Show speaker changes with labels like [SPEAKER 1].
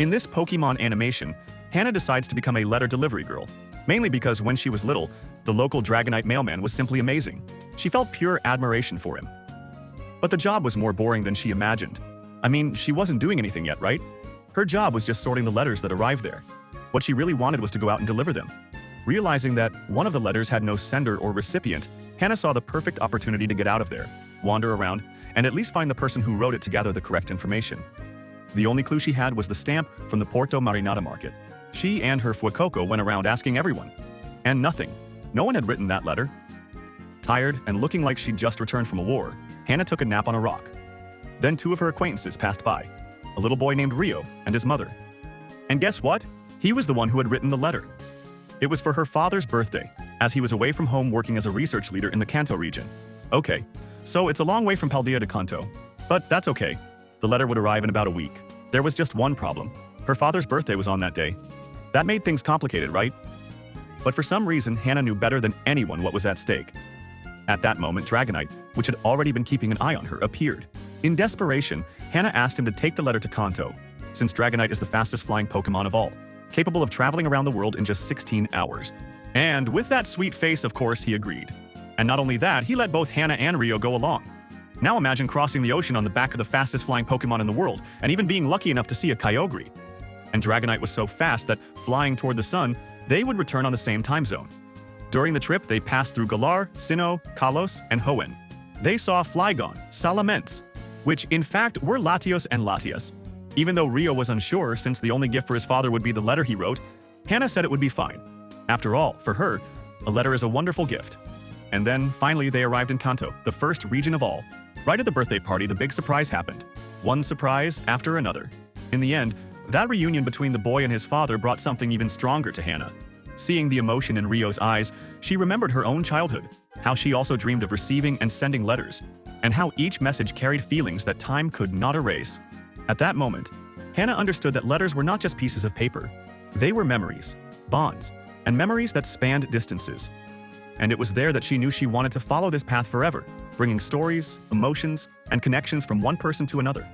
[SPEAKER 1] In this Pokemon animation, Hannah decides to become a letter delivery girl, mainly because when she was little, the local Dragonite mailman was simply amazing. She felt pure admiration for him. But the job was more boring than she imagined. I mean, she wasn't doing anything yet, right? Her job was just sorting the letters that arrived there. What she really wanted was to go out and deliver them. Realizing that one of the letters had no sender or recipient, Hannah saw the perfect opportunity to get out of there, wander around, and at least find the person who wrote it to gather the correct information. The only clue she had was the stamp from the Porto Marinata market. She and her Fuecoco went around asking everyone. And nothing. No one had written that letter. Tired and looking like she'd just returned from a war, Hannah took a nap on a rock. Then two of her acquaintances passed by, a little boy named Rio and his mother. And guess what? He was the one who had written the letter. It was for her father's birthday, as he was away from home working as a research leader in the Kanto region. Okay, so it's a long way from Paldea to Kanto, but that's okay. The letter would arrive in about a week. There was just one problem. Her father's birthday was on that day. That made things complicated, right? But for some reason, Hannah knew better than anyone what was at stake. At that moment, Dragonite, which had already been keeping an eye on her, appeared. In desperation, Hannah asked him to take the letter to Kanto, since Dragonite is the fastest flying Pokemon of all, capable of traveling around the world in just 16 hours. And with that sweet face, of course, he agreed. And not only that, he let both Hannah and Rio go along. Now imagine crossing the ocean on the back of the fastest flying Pokemon in the world, and even being lucky enough to see a Kyogre. And Dragonite was so fast that, flying toward the sun, they would return on the same time zone. During the trip, they passed through Galar, Sinnoh, Kalos, and Hoenn. They saw Flygon, Salamence, which in fact were Latios and Latias. Even though Rio was unsure, since the only gift for his father would be the letter he wrote, Hannah said it would be fine. After all, for her, a letter is a wonderful gift. And then, finally, they arrived in Kanto, the first region of all. Right at the birthday party, the big surprise happened. One surprise after another. In the end, that reunion between the boy and his father brought something even stronger to Hannah. Seeing the emotion in Rio's eyes, she remembered her own childhood, how she also dreamed of receiving and sending letters, and how each message carried feelings that time could not erase. At that moment, Hannah understood that letters were not just pieces of paper. They were memories, bonds, and memories that spanned distances. And it was there that she knew she wanted to follow this path forever, bringing stories, emotions, and connections from one person to another.